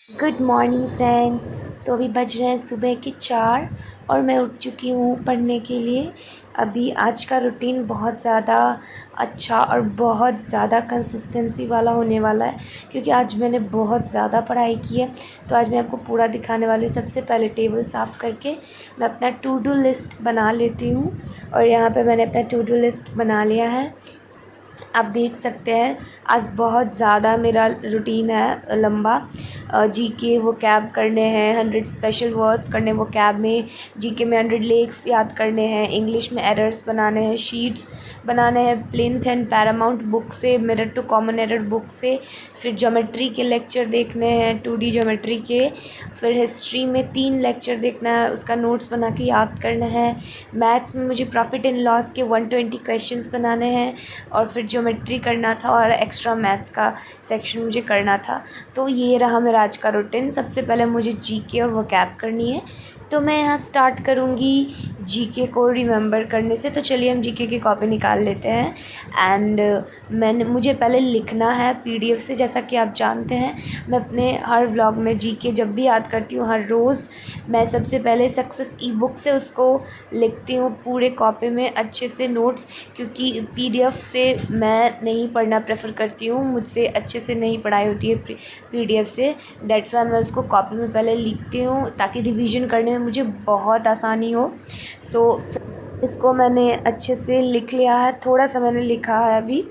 Good morning friends. तो अभी बज रहे हैं सुबह के 4 और मैं उठ चुकी हूँ पढ़ने के लिए। अभी आज का रूटीन बहुत ज़्यादा अच्छा और बहुत ज़्यादा कंसिस्टेंसी वाला होने वाला है, क्योंकि आज मैंने बहुत ज़्यादा पढ़ाई की है। तो आज मैं आपको पूरा दिखाने वाली हूँ। सबसे पहले टेबल साफ़ करके मैं अपना टू डू लिस्ट बना लेती हूँ, और यहाँ पे मैंने अपना टू डू लिस्ट बना लिया है। आप देख सकते हैं आज बहुत ज़्यादा मेरा रूटीन है लंबा। जीके वो कैब करने हैं, 100 स्पेशल वर्ड्स करने वो कैब में, जीके में 100 लेक्स याद करने हैं, इंग्लिश में एरर्स बनाने हैं, शीट्स बनाने हैं प्लिंथ एंड पैरामाउंट बुक से, Mirror to Common Error book से। फिर ज्योमेट्री के लेक्चर देखने हैं, 2D ज्योमेट्री के। फिर हिस्ट्री में 3 लेक्चर देखना है, उसका नोट्स बना के याद करना है। मैथ्स में मुझे प्रॉफिट एंड लॉस के 120 क्वेश्चंस बनाने हैं, और फिर ज्योमेट्री करना था और एक्स्ट्रा मैथ्स का सेक्शन मुझे करना था। तो ये रहा मेरा आज का रूटीन। सबसे पहले मुझे जीके और वोकैब करनी है, तो मैं यहाँ स्टार्ट करूँगी जीके को रिमेंबर करने से। तो चलिए हम जीके की कॉपी निकाल लेते हैं। एंड मुझे पहले लिखना है पीडीएफ से। जैसा कि आप जानते हैं, मैं अपने हर व्लॉग में जीके जब भी याद करती हूँ हर रोज़, मैं सबसे पहले सक्सेस ई बुक से उसको लिखती हूँ पूरे कॉपी में अच्छे से नोट्स, क्योंकि पीडीएफ से मैं नहीं पढ़ना प्रेफर करती हूँ, मुझसे अच्छे से नहीं पढ़ाई होती है पीडीएफ से। दैट्स वाई मैं उसको कॉपी में पहले लिखती हूँ, ताकि रिवीजन करने में मुझे बहुत आसानी हो। सो इसको मैंने अच्छे से लिख लिया है, थोड़ा सा मैंने लिखा है अभी।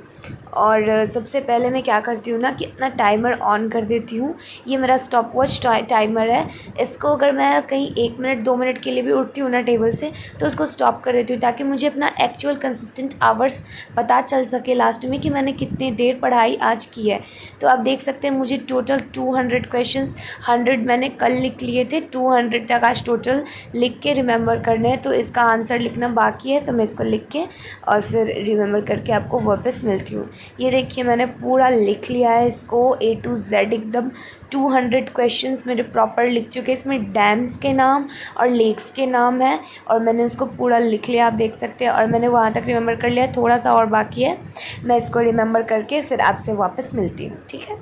और सबसे पहले मैं क्या करती हूँ ना कि अपना टाइमर ऑन कर देती हूँ। ये मेरा स्टॉप वॉच टाइमर है। इसको अगर मैं कहीं 1 मिनट 2 मिनट के लिए भी उठती हूँ ना टेबल से, तो उसको स्टॉप कर देती हूँ, ताकि मुझे अपना एक्चुअल कंसिस्टेंट आवर्स पता चल सके लास्ट में कि मैंने कितनी देर पढ़ाई आज की है। तो आप देख सकते हैं मुझे टोटल 200 क्वेश्चंस, 100 मैंने कल लिख लिए थे, 200 तक आज टोटल लिख के रिमेंबर करने हैं। तो इसका आंसर लिखना बाकी है, तो मैं इसको लिख के और फिर रिमेंबर करके आपको वापस मिलती हूँ। ये देखिए मैंने पूरा लिख लिया है इसको A to Z एकदम। 200 क्वेश्चंस मेरे प्रॉपर लिख चुके हैं। इसमें डैम्स के नाम और लेक्स के नाम है, और मैंने उसको पूरा लिख लिया, आप देख सकते हैं। और मैंने वहाँ तक रिमेंबर कर लिया, थोड़ा सा और बाकी है। मैं इसको रिमेंबर करके फिर आपसे वापस मिलती हूँ, ठीक है।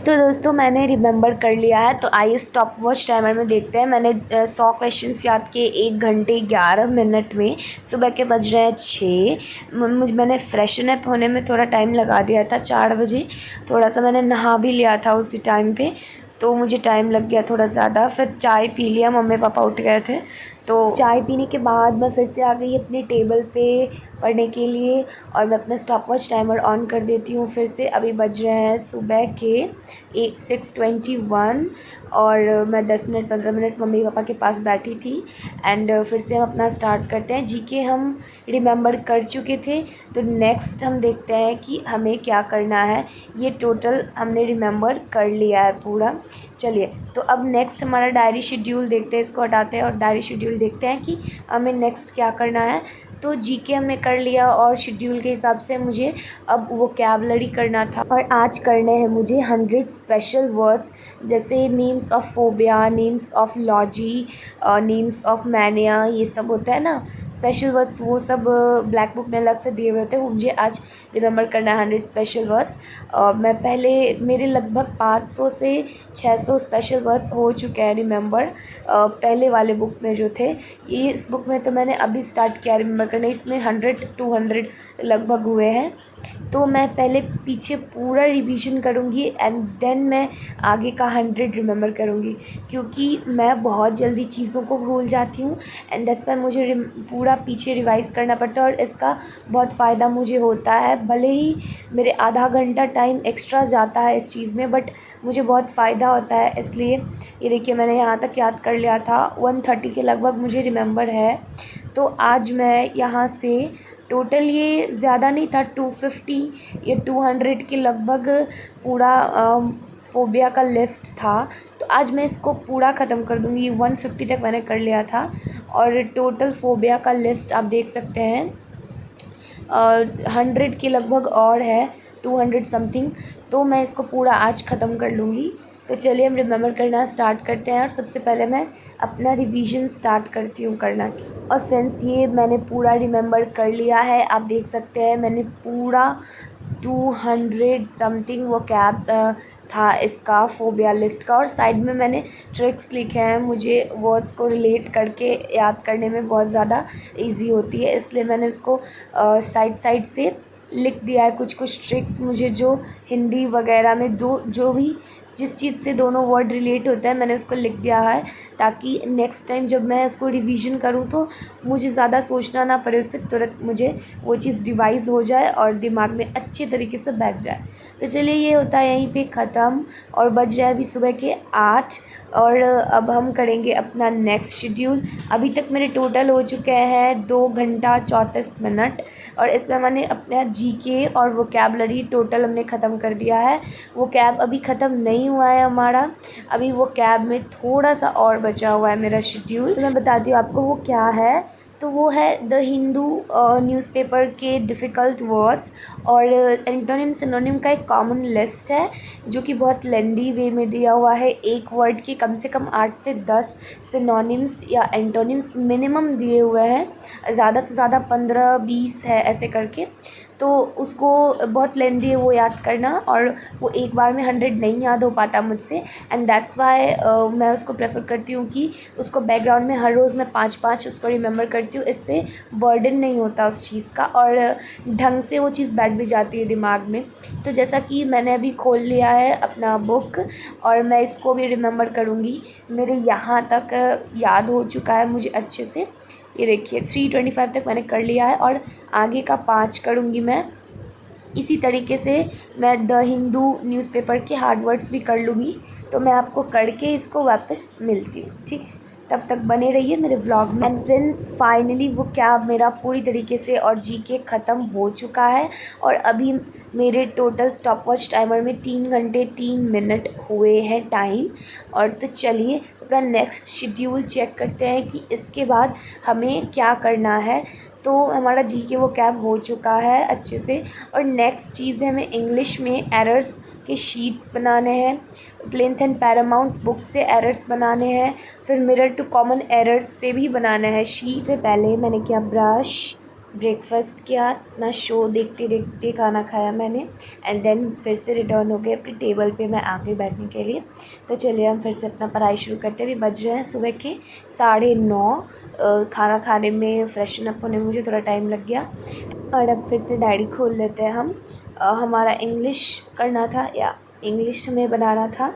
तो दोस्तों मैंने रिमेंबर कर लिया है, तो आइए स्टॉप वॉच टाइमर में देखते हैं। मैंने 100 क्वेश्चंस याद किए 1 घंटे 11 मिनट में। सुबह के बज रहे हैं 6। मैंने फ्रेशन अप होने में थोड़ा टाइम लगा दिया था, 4 बजे। थोड़ा सा मैंने नहा भी लिया था उसी टाइम पे, तो मुझे टाइम लग गया थोड़ा ज़्यादा। फिर चाय पी लिया, मम्मी पापा उठ गए थे, तो चाय पीने के बाद मैं फिर से आ गई अपने टेबल पे पढ़ने के लिए। और मैं अपना स्टॉप वॉच टाइमर ऑन कर देती हूँ फिर से। अभी बज रहे हैं सुबह के 6:21, और मैं 10 मिनट 15 मिनट मम्मी पापा के पास बैठी थी। एंड फिर से हम अपना स्टार्ट करते हैं। जीके हम रिमेंबर कर चुके थे, तो नेक्स्ट हम देखते हैं कि हमें क्या करना है। ये टोटल हमने रिमेंबर कर लिया है पूरा। चलिए, तो अब नेक्स्ट हमारा डायरी शेड्यूल देखते हैं। इसको हटाते हैं और डायरी शेड्यूल देखते हैं कि हमें नेक्स्ट क्या करना है। तो जीके हमने कर लिया, और शेड्यूल के हिसाब से मुझे अब वोकैबुलरी करना था। और आज करने हैं मुझे 100 स्पेशल वर्ड्स, जैसे names of phobia, names of logy, names of mania, ये सब होता है ना स्पेशल वर्ड्स, वो सब ब्लैक बुक में अलग से दिए हुए होते हैं। वो मुझे आज रिमेंबर करना है 100 स्पेशल वर्ड्स। मैं पहले मेरे लगभग 500 से 600 स्पेशल वर्ड्स हो चुके हैं रिमेंबर, पहले वाले बुक में जो थे। ये इस बुक में तो मैंने अभी स्टार्ट किया रिमेंबर करने, इसमें 100 200 लगभग हुए हैं। तो मैं पहले पीछे पूरा रिवीजन करूँगी, एंड देन मैं आगे का 100 रिमेंबर करूँगी, क्योंकि मैं बहुत जल्दी चीज़ों को भूल जाती हूँ। एंड दैट्स वाई मुझे पूरा पीछे रिवाइज़ करना पड़ता है, और इसका बहुत फ़ायदा मुझे होता है। भले ही मेरे आधा घंटा टाइम एक्स्ट्रा जाता है इस चीज़ में, बट मुझे बहुत फ़ायदा होता है। इसलिए ये देखिए मैंने यहाँ तक याद कर लिया था, 130 के लगभग मुझे रिमेंबर है। तो आज मैं यहाँ से टोटल, ये ज़्यादा नहीं था, 250 या 200 के लगभग पूरा फ़ोबिया का लिस्ट था। तो आज मैं इसको पूरा ख़त्म कर दूँगी। 150 तक मैंने कर लिया था, और टोटल फ़ोबिया का लिस्ट आप देख सकते हैं 100 के लगभग और है, 200 समथिंग। तो मैं इसको पूरा आज ख़त्म कर लूँगी। तो चलिए हम रिमेंबर करना स्टार्ट करते हैं, और सबसे पहले मैं अपना रिवीजन स्टार्ट करती हूँ करना। और फ्रेंड्स, ये मैंने पूरा रिमेंबर कर लिया है। आप देख सकते हैं मैंने पूरा 200 समथिंग वो कैब था इसका फोबिया लिस्ट का। और साइड में मैंने ट्रिक्स लिखे हैं, मुझे वर्ड्स को रिलेट करके याद करने में बहुत ज़्यादा इजी होती है, इसलिए मैंने उसको साइड से लिख दिया है। कुछ कुछ ट्रिक्स मुझे जो हिंदी वगैरह में जो भी जिस चीज़ से दोनों वर्ड रिलेट होता है मैंने उसको लिख दिया है, ताकि नेक्स्ट टाइम जब मैं उसको रिवीजन करूँ तो मुझे ज़्यादा सोचना ना पड़े, उस पर तुरंत मुझे वो चीज़ रिवाइज़ हो जाए और दिमाग में अच्छे तरीके से बैठ जाए। तो चलिए ये होता है यहीं पे ख़त्म, और बज रहा है अभी सुबह के 8, और अब हम करेंगे अपना नेक्स्ट शेड्यूल। अभी तक मेरे टोटल हो चुके हैं 2 घंटा 34 मिनट, और इसमें मैंने अपना जीके और वोकैबलरी टोटल हमने ख़त्म कर दिया है। वो कैब अभी ख़त्म नहीं हुआ है हमारा, अभी वो कैब में थोड़ा सा और बचा हुआ है मेरा शेड्यूल। तो मैं बताती हूँ आपको वो क्या है। तो वो है द हिंदू न्यूज़पेपर के डिफ़िकल्ट वर्ड्स और एंटोनिम सिनोनिम का एक कॉमन लिस्ट है, जो कि बहुत लेंदी वे में दिया हुआ है। एक वर्ड के कम से कम 8 से 10 सिनोनिम्स या एंटोनिम्स मिनिमम दिए हुए हैं, ज़्यादा से ज़्यादा 15-20 है ऐसे करके। तो उसको बहुत लेंदी है वो याद करना, और वो एक बार में 100 नहीं याद हो पाता मुझसे, एंड दैट्स वाई मैं उसको प्रेफर करती हूँ कि उसको बैकग्राउंड में हर रोज़ मैं 5-5 उसको रिमेंबर करती हूँ। इससे बर्डन नहीं होता उस चीज़ का, और ढंग से वो चीज़ बैठ भी जाती है दिमाग में। तो जैसा कि मैंने अभी खोल लिया है अपना बुक, और मैं इसको भी रिमेंबर करूँगी। मेरे यहाँ तक याद हो चुका है मुझे अच्छे से, ये देखिए 325 तक मैंने कर लिया है, और आगे का 5 करूँगी मैं। इसी तरीके से मैं द हिंदू न्यूज़पेपर के हार्ड वर्ड्स भी कर लूँगी। तो मैं आपको करके इसको वापस मिलती हूँ, ठीक है? तब तक बने रहिए मेरे ब्लॉग में। एंड फ्रेंड्स फाइनली वो कैब मेरा पूरी तरीके से और जीके ख़त्म हो चुका है, और अभी मेरे टोटल स्टॉप वॉच टाइमर में 3 घंटे 3 मिनट हुए हैं टाइम। और तो चलिए अपना नेक्स्ट शेड्यूल चेक करते हैं कि इसके बाद हमें क्या करना है। तो हमारा जीके वो कैब हो चुका है अच्छे से, और नेक्स्ट चीज़ है हमें इंग्लिश में एरर्स के शीट्स बनाने हैं। प्लेन्थ एंड पैरामाउंट बुक से एरर्स बनाने हैं, फिर मिरर टू कॉमन एरर्स से भी बनाना है शीट। से पहले मैंने किया ब्रश, ब्रेकफास्ट किया, अपना शो देखते देखते खाना खाया मैंने, एंड देन फिर से रिटर्न हो गए अपनी टेबल पे मैं आगे बैठने के लिए। तो चलिए हम फिर से अपना पढ़ाई शुरू करते हैं। अभी बज रहे हैं सुबह के 9:30। खाना खाने में फ्रेशन अप होने में मुझे थोड़ा टाइम लग गया, और अब फिर से डायरी खोल लेते हैं हम। हमारा इंग्लिश करना था, या इंग्लिश में बनाना था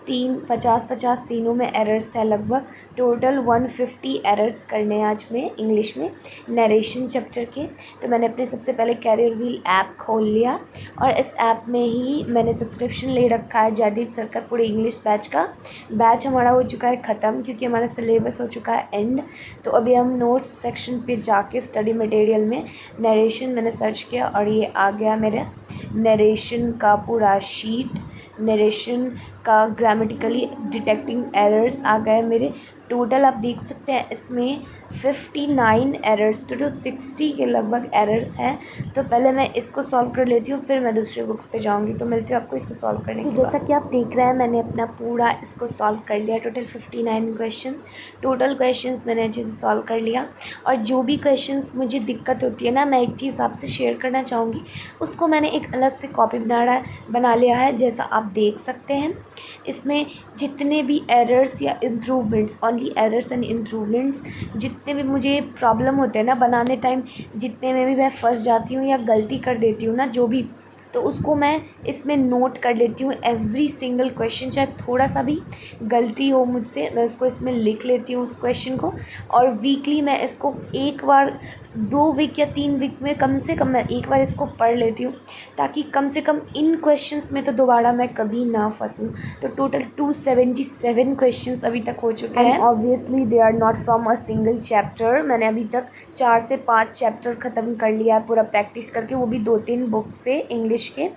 50-50 तीनों में एरर्स है लगभग। टोटल 150 एरर्स करने हैं आज में इंग्लिश में नरेशन चैप्टर के। तो मैंने अपने सबसे पहले कैरियर व्हील ऐप खोल लिया, और इस ऐप में ही मैंने सब्सक्रिप्शन ले रखा है जयदीप सर का पूरे इंग्लिश बैच का। बैच हमारा हो चुका है ख़त्म, क्योंकि हमारा सिलेबस हो चुका है एंड। तो अभी हम नोट्स सेक्शन पे जाके स्टडी मटेरियल में नरेशन मैंने सर्च किया, और ये आ गया मेरा नरेशन का पूरा शीट। नरेशन का ग्रामेटिकली डिटेक्टिंग एरर्स आ गए मेरे। टोटल आप देख सकते हैं इसमें 59 एरर्स, टोटल 60 के लगभग एरर्स हैं। तो पहले मैं इसको सॉल्व कर लेती हूँ, फिर मैं दूसरे बुक्स पे जाऊँगी। तो मिलती हूँ आपको इसको सॉल्व करने के बाद। जैसा कि आप देख रहे हैं मैंने अपना पूरा इसको सॉल्व कर लिया। टोटल 59 क्वेश्चंस, टोटल क्वेश्चंस मैंने अच्छे से सॉल्व कर लिया। और जो भी क्वेश्चंस मुझे दिक्कत होती है ना, मैं एक चीज़ आपसे शेयर करना चाहूँगी, उसको मैंने एक अलग से कॉपी बना लिया है, जैसा आप देख सकते हैं। इसमें जितने भी एरर्स या improvements, only errors and improvements, जितने भी मुझे प्रॉब्लम होते हैं ना बनाने टाइम, जितने में भी मैं फंस जाती हूँ या गलती कर देती हूँ ना जो भी, तो उसको मैं इसमें नोट कर लेती हूँ। एवरी सिंगल क्वेश्चन, चाहे थोड़ा सा भी गलती हो मुझसे, मैं उसको इसमें लिख लेती हूँ उस क्वेश्चन को। और वीकली मैं इसको एक बार 2 वीक या 3 वीक में कम से कम मैं एक बार इसको पढ़ लेती हूँ, ताकि कम से कम इन क्वेश्चंस में तो दोबारा मैं कभी ना फंसूँ। तो टोटल 277 क्वेश्चंस अभी तक हो चुके हैं। Obviously they are not from a single chapter. मैंने अभी तक 4 से 5 चैप्टर ख़त्म कर लिया है पूरा प्रैक्टिस करके, वो भी 2-3 बुक से इंग्लिश के,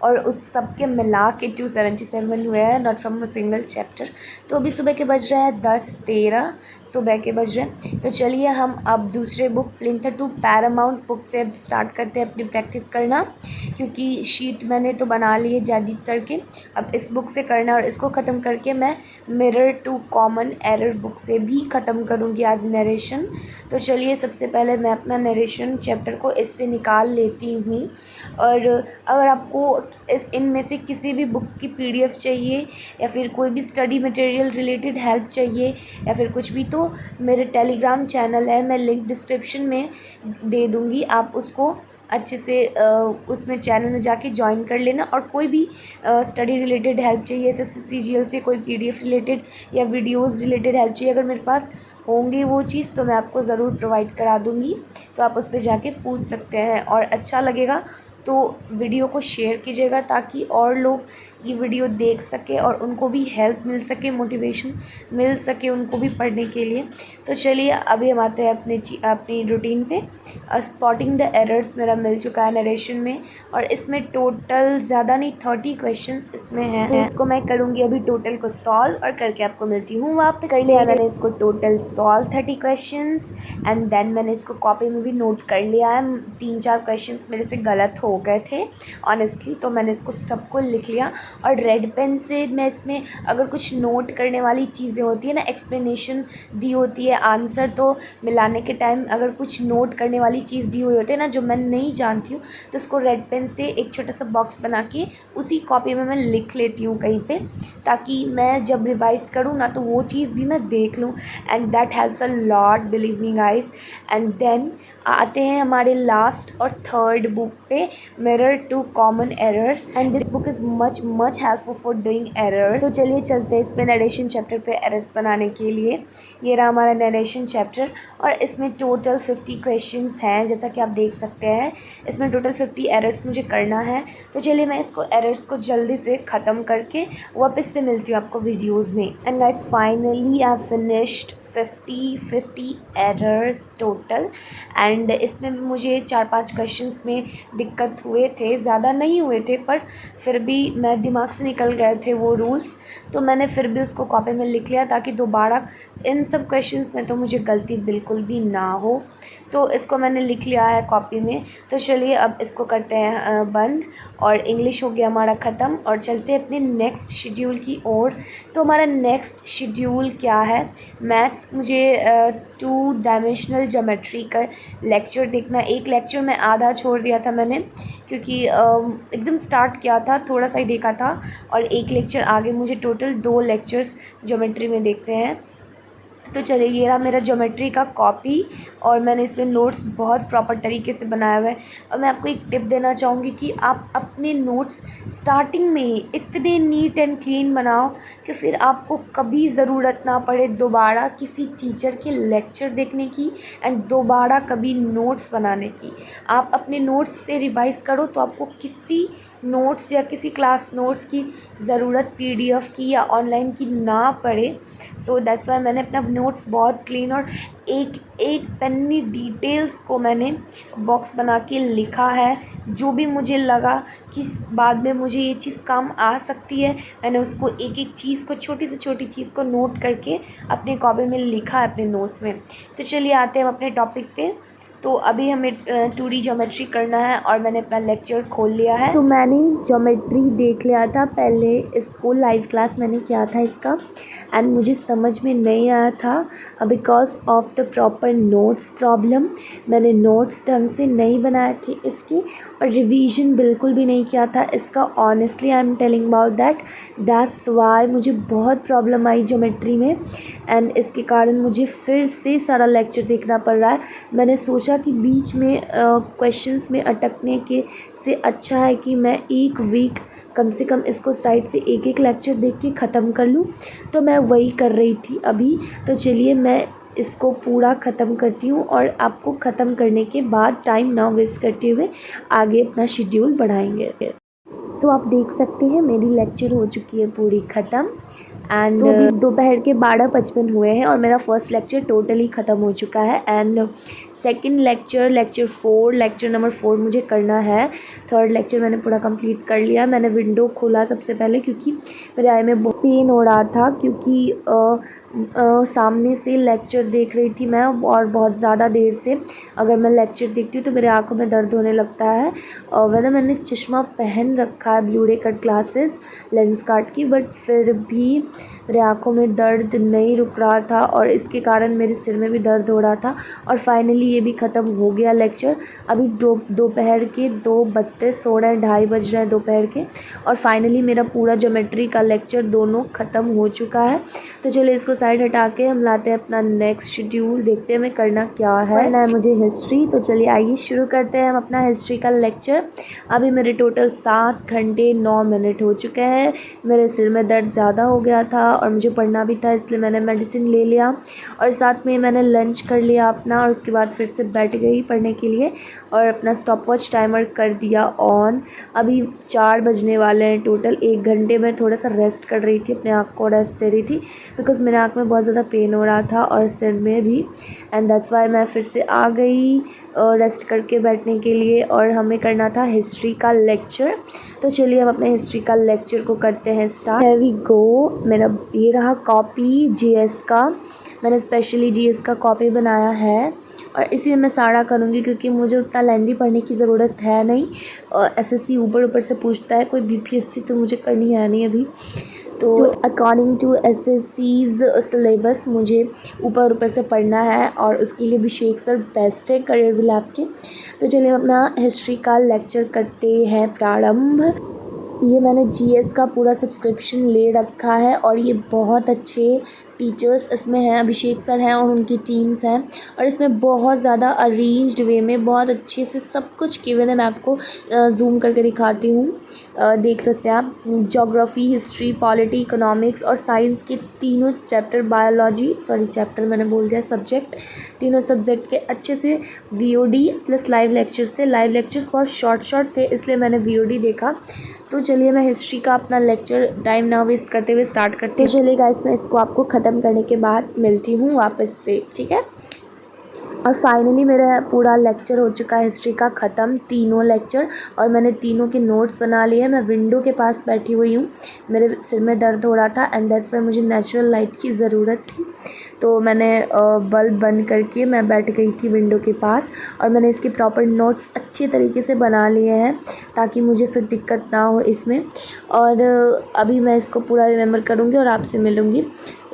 और उस सब के मिला के 277 हुए हैं, not from a single chapter. तो अभी सुबह के बज रहे हैं 10:13 सुबह के बज रहे हैं। तो चलिए हम अब दूसरे book Plinth to Paramount book से स्टार्ट करते हैं अपनी प्रैक्टिस करना, क्योंकि शीट मैंने तो बना ली है जयदीप सर के। अब इस बुक से करना, और इसको ख़त्म करके मैं Mirror to Common Error book से भी ख़त्म करूँगी आज नरेशन। तो चलिए सबसे पहले मैं अपना नरेशन चैप्टर को इससे निकाल लेती हूँ, और अब अगर आपको इनमें से किसी भी बुक्स की PDF चाहिए या फिर कोई भी स्टडी मटेरियल रिलेटेड हेल्प चाहिए या फिर कुछ भी, तो मेरे टेलीग्राम चैनल है, मैं लिंक डिस्क्रिप्शन में दे दूँगी, आप उसको अच्छे से उसमें चैनल में जाके ज्वाइन कर लेना। और कोई भी स्टडी रिलेटेड हेल्प चाहिए, जैसे CGL से कोई PDF रिलेटेड या वीडियोज़ रिलेटेड हेल्प चाहिए, अगर मेरे पास होंगे वो चीज़ तो मैं आपको ज़रूर प्रोवाइड करा दूँगी। तो आप उस पर जाके पूछ सकते हैं, और अच्छा लगेगा तो वीडियो को शेयर कीजिएगा ताकि और लोग ये वीडियो देख सके और उनको भी हेल्प मिल सके, मोटिवेशन मिल सके उनको भी पढ़ने के लिए। तो चलिए अभी हम आते हैं अपनी रूटीन पे। स्पॉटिंग द एरर्स मेरा मिल चुका है नरेशन में, और इसमें टोटल ज़्यादा नहीं 30 क्वेश्चंस इसमें हैं। तो इसको मैं करूँगी अभी टोटल को सॉल्व, और करके आपको मिलती हूँ वापस। कर लिया मैंने इसको total solve 30 questions, and then मैंने इसको कॉपी में भी नोट कर लिया है। 3-4 क्वेश्चंस मेरे से गलत हो गए थे ऑनेस्टली, तो मैंने इसको सबको लिख लिया। और रेड पेन से मैं इसमें अगर कुछ नोट करने वाली चीज़ें होती है ना, एक्सप्लेनेशन दी होती है, आंसर तो मिलाने के टाइम अगर कुछ नोट करने वाली चीज़ दी हुई होती है ना जो मैं नहीं जानती हूँ, तो उसको रेड पेन से एक छोटा सा बॉक्स बना के उसी कॉपी में मैं लिख लेती हूँ कहीं पे, ताकि मैं जब रिवाइज़ करूँ ना तो वो चीज़ भी मैं देख लूँ, and that helps a lot, believe me guys. And then आते हैं हमारे लास्ट और थर्ड बुक पे, Mirror to Common Errors, and this book is much helpful for doing errors. तो चलिए चलते हैं इस पे नरेशन चैप्टर पे एरर्स बनाने के लिए। ये रहा हमारा नरेशन चैप्टर, और इसमें टोटल 50 क्वेश्चंस हैं, जैसा कि आप देख सकते हैं। इसमें टोटल 50 एरर्स मुझे करना है। तो चलिए मैं इसको एरर्स को जल्दी से ख़त्म करके वापस से मिलती हूँ आपको वीडियोज़ में। And guys finally I finished 50 errors total, and इसमें मुझे 4-5 क्वेश्चंस में दिक्कत हुए थे, ज़्यादा नहीं हुए थे, पर फिर भी मैं दिमाग से निकल गए थे वो रूल्स, तो मैंने फिर भी उसको कॉपी में लिख लिया ताकि दोबारा इन सब क्वेश्चंस में तो मुझे गलती बिल्कुल भी ना हो। तो इसको मैंने लिख लिया है कॉपी में। तो चलिए अब इसको करते हैं बंद, और इंग्लिश हो गया हमारा ख़त्म, और चलते हैं अपने नेक्स्ट शेड्यूल की ओर। तो हमारा नेक्स्ट शेड्यूल क्या है, मैथ्स। मुझे 2 डायमेंशनल ज्योमेट्री का लेक्चर देखना। एक लेक्चर में आधा छोड़ दिया था मैंने, क्योंकि एकदम स्टार्ट किया था, थोड़ा सा ही देखा था, और एक लेक्चर आगे मुझे टोटल 2 लेक्चर्स ज्योमेट्री में देखते हैं। तो चलिए ये रहा मेरा ज्योमेट्री का कॉपी, और मैंने इसमें नोट्स बहुत प्रॉपर तरीके से बनाया हुआ है। और मैं आपको एक टिप देना चाहूँगी कि आप अपने नोट्स स्टार्टिंग में ही इतने नीट एंड क्लीन बनाओ कि फिर आपको कभी ज़रूरत ना पड़े दोबारा किसी टीचर के लेक्चर देखने की एंड दोबारा कभी नोट्स बनाने की। आप अपने नोट्स से रिवाइज़ करो तो आपको किसी नोट्स या किसी क्लास नोट्स की ज़रूरत PDF की या ऑनलाइन की ना पड़े। सो दैट्स वाई मैंने अपना नोट्स बहुत क्लीन और एक एक पन्नी डिटेल्स को मैंने बॉक्स बना के लिखा है। जो भी मुझे लगा कि बाद में मुझे ये चीज़ काम आ सकती है, मैंने उसको एक एक चीज़ को, छोटी से छोटी चीज़ को नोट करके अपने कॉपी में लिखा है अपने नोट्स में। तो चलिए आते हैं हम अपने टॉपिक पे। तो अभी हमें 2D ज्योमेट्री करना है, और मैंने अपना लेक्चर खोल लिया है। सो मैंने ज्योमेट्री देख लिया था पहले, इसको लाइव क्लास मैंने किया था इसका, एंड मुझे समझ में नहीं आया था because of the proper notes problem. मैंने नोट्स ढंग से नहीं बनाए थे इसके, और रिवीजन बिल्कुल भी नहीं किया था इसका। Honestly I am telling about that's why मुझे बहुत प्रॉब्लम आई ज्योमेट्री में, एंड इसके कारण मुझे फिर से सारा लेक्चर देखना पड़ रहा है। मैंने सोचा कि बीच में क्वेश्चंस में अटकने के से अच्छा है कि मैं एक वीक कम से कम इसको साइड से एक एक लेक्चर देख के ख़त्म कर लूँ। तो मैं वही कर रही थी अभी। तो चलिए मैं इसको पूरा ख़त्म करती हूँ, और आपको ख़त्म करने के बाद टाइम ना वेस्ट करते हुए आगे अपना शेड्यूल बढ़ाएंगे। सो आप देख सकते हैं मेरी लेक्चर हो चुकी है पूरी ख़त्म, एंड अभी दोपहर के 12:55 हुए हैं, और मेरा फर्स्ट लेक्चर टोटली ख़त्म हो चुका है। And second lecture lecture number 4 मुझे करना है। थर्ड लेक्चर मैंने पूरा कंप्लीट कर लिया। मैंने विंडो खोला सबसे पहले क्योंकि मेरे आई में बहुत पेन हो रहा था, क्योंकि सामने से लेक्चर देख रही थी मैं, और बहुत ज़्यादा देर से अगर मैं लेक्चर देखती हूँ तो मेरे आँखों में दर्द होने लगता है। वैसे मैंने चश्मा पहन रखा है, ब्लू रे कट ग्लासेस लेंस कार्ट की, बट फिर भी मेरे आँखों में दर्द नहीं रुक रहा था और इसके कारण मेरे सिर में भी दर्द हो रहा था। और फाइनली ये भी ख़त्म हो गया लेक्चर। अभी दोपहर के 2:32 हो रहे हैं, 2:30 बज रहे हैं दोपहर के। और फाइनली मेरा पूरा ज्योमेट्री का लेक्चर दोनों ख़त्म हो चुका है। तो चलिए इसको साइड हटा के हम लाते हैं अपना नेक्स्ट शेड्यूल, देखते हैं हमें करना क्या है। करना है मुझे हिस्ट्री। तो चलिए आइए शुरू करते हैं हम अपना हिस्ट्री का लेक्चर। अभी मेरे टोटल 7 घंटे 9 मिनट हो चुके हैं। मेरे सिर में दर्द ज़्यादा हो गया था और मुझे पढ़ना भी था, इसलिए मैंने मेडिसिन ले लिया और साथ में मैंने लंच कर लिया अपना। और उसके बाद फिर से बैठ गई पढ़ने के लिए और अपना स्टॉपवॉच टाइमर कर दिया ऑन। अभी 4 बजने वाले हैं। टोटल 1 घंटे में थोड़ा सा रेस्ट कर रही थी, अपने आँख को रेस्ट दे रही थी बिकॉज़ मेरे आँख में बहुत ज़्यादा पेन हो रहा था और सिर में भी। एंड दैट्स वाई मैं फिर से आ गई रेस्ट करके बैठने के लिए। और हमें करना था हिस्ट्री का लेक्चर। तो चलिए हम अपने हिस्ट्री का लेक्चर को करते हैं स्टार्ट। Here we go. मेरा ये रहा कॉपी जीएस का। मैंने स्पेशली जीएस का कॉपी बनाया है और इसी में मैं सारा करूँगी क्योंकि मुझे उतना लेंदी पढ़ने की ज़रूरत है नहीं। एसएससी ऊपर ऊपर से पूछता है, कोई बीपीएससी तो मुझे करनी है नहीं अभी। तो अकॉर्डिंग टू एसएससीज़ सिलेबस मुझे ऊपर ऊपर से पढ़ना है और उसके लिए अभिषेक सर बेस्ट है करियर विल लैब के। तो चलिए हम अपना हिस्ट्री का लेक्चर करते हैं प्रारंभ। ये मैंने जीएस का पूरा सब्सक्रिप्शन ले रखा है और ये बहुत अच्छे टीचर्स इसमें हैं, अभिषेक सर हैं और उनकी टीम्स हैं। और इसमें बहुत ज़्यादा अरेंज्ड वे में बहुत अच्छे से सब कुछ गिवन है। मैं आपको जूम करके दिखाती हूँ, देख सकते हैं आप। ज्योग्राफी, हिस्ट्री, पॉलिटी, इकोनॉमिक्स और साइंस के तीनों चैप्टर, बायोलॉजी चैप्टर मैंने बोल दिया, सब्जेक्ट, तीनों सब्जेक्ट के अच्छे से वीओडी प्लस लाइव लेक्चर्स थे। लाइव लेक्चर्स बहुत शॉर्ट थे इसलिए मैंने वीओडी देखा। तो चलिए मैं हिस्ट्री का अपना लेक्चर टाइम ना वेस्ट करते हुए स्टार्ट करती हूँ। तो चलिए गाइस मैं इसको आपको ख़त्म करने के बाद मिलती हूँ वापस से, ठीक है। और फाइनली मेरा पूरा लेक्चर हो चुका है हिस्ट्री का ख़त्म, तीनों लेक्चर। और मैंने तीनों के नोट्स बना लिए हैं। मैं विंडो के पास बैठी हुई हूँ, मेरे सिर में दर्द हो रहा था एंड दैट्स वाई मुझे नेचुरल लाइट की ज़रूरत थी। तो मैंने बल्ब बंद करके मैं बैठ गई थी विंडो के पास और मैंने इसके प्रॉपर नोट्स अच्छे तरीके से बना लिए हैं ताकि मुझे फिर दिक्कत ना हो इसमें। और अभी मैं इसको पूरा रिमेंबर करूँगी और आपसे मिलूँगी।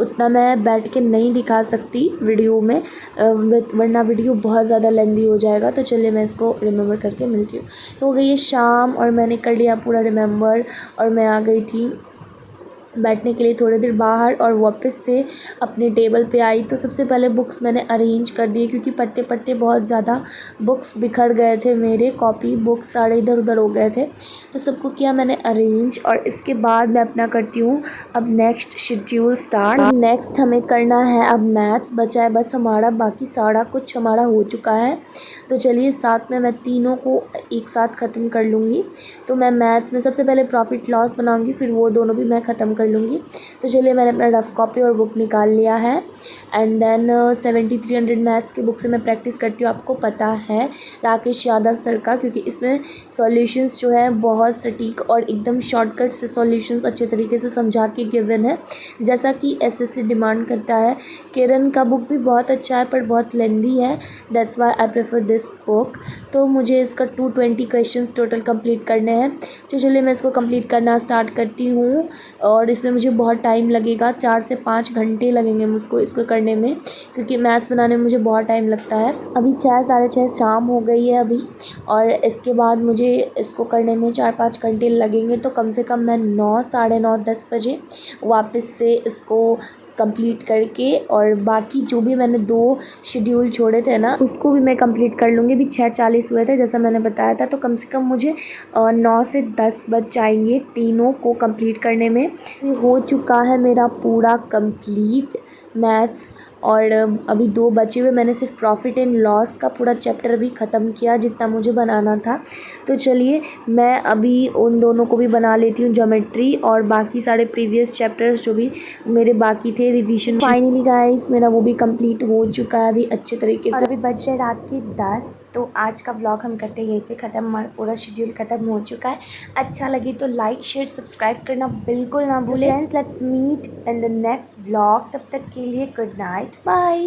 उतना मैं बैठ के नहीं दिखा सकती वीडियो में, वरना वीडियो बहुत ज़्यादा लेंदी हो जाएगा। तो चलिए मैं इसको रिमेंबर करके मिलती हूँ। तो हो गई है शाम और मैंने कर लिया पूरा रिमेंबर और मैं आ गई थी बैठने के लिए थोड़ी देर बाहर और वापस से अपने टेबल पे आई। तो सबसे पहले बुक्स मैंने अरेंज कर दिए क्योंकि पढ़ते पढ़ते बहुत ज़्यादा बुक्स बिखर गए थे, मेरे कॉपी बुक्स सारे इधर उधर हो गए थे। तो सबको किया मैंने अरेंज और इसके बाद मैं अपना करती हूँ अब नेक्स्ट शेड्यूल स्टार्ट। नेक्स्ट हमें करना है अब मैथ्स, बचा है बस हमारा, बाकी सारा कुछ हमारा हो चुका है। तो चलिए साथ में मैं तीनों को एक साथ ख़त्म कर लूँगी। तो मैं मैथ्स में सबसे पहले प्रॉफिट लॉस बनाऊँगी, फिर वो दोनों भी मैं ख़त्म कर लूँगी। तो चलिए मैंने अपना रफ़ कॉपी और बुक निकाल लिया है एंड देन 7300 मैथ्स की बुक से मैं प्रैक्टिस करती हूँ। आपको पता है राकेश यादव सर का, क्योंकि इसमें सॉल्यूशंस जो है बहुत सटीक और एकदम शॉर्टकट से सॉल्यूशंस अच्छे तरीके से समझा के गिवन है, जैसा कि एसएससी डिमांड करता है। किरण का बुक भी बहुत अच्छा है पर बहुत लेंदी है, that's why I prefer this book. तो मुझे इसका 220 क्वेश्चंस टोटल कंप्लीट करने हैं। तो चलिए मैं इसको कंप्लीट करना स्टार्ट करती हूँ और इसमें मुझे बहुत टाइम लगेगा, 4 से 5 घंटे लगेंगे मुझको इसको करने में, क्योंकि मैथ्स बनाने में मुझे बहुत टाइम लगता है। अभी 6 साढ़े 6 शाम हो गई है अभी और इसके बाद मुझे इसको करने में 4-5 घंटे लगेंगे। तो कम से कम मैं 9 साढ़े 9 10 बजे वापस से इसको कंप्लीट करके और बाकी जो भी मैंने 2 शेड्यूल छोड़े थे ना उसको भी मैं कंप्लीट कर लूँगी। अभी 6:40 हुए थे जैसा मैंने बताया था, तो कम से कम मुझे 9 से 10 बज जाएंगे तीनों को कंप्लीट करने में। हो चुका है मेरा पूरा कंप्लीट मैथ्स और अभी 2 बचे हुए। मैंने सिर्फ प्रॉफिट एंड लॉस का पूरा चैप्टर अभी ख़त्म किया जितना मुझे बनाना था। तो चलिए मैं अभी उन दोनों को भी बना लेती हूँ, ज्योमेट्री और बाकी सारे प्रीवियस चैप्टर्स जो भी मेरे बाकी थे रिवीजन। फाइनली गाइस मेरा वो भी कंप्लीट हो चुका है अभी अच्छे तरीके से। और अभी बज रहे रात के 10। तो आज का व्लॉग हम करते हैं यहीं पे ख़त्म, हमारा पूरा शेड्यूल ख़त्म हो चुका है। अच्छा लगे तो लाइक शेयर सब्सक्राइब करना बिल्कुल ना भूलें। Friends let's meet in the next vlog, तब तक के लिए गुड नाइट, बाय।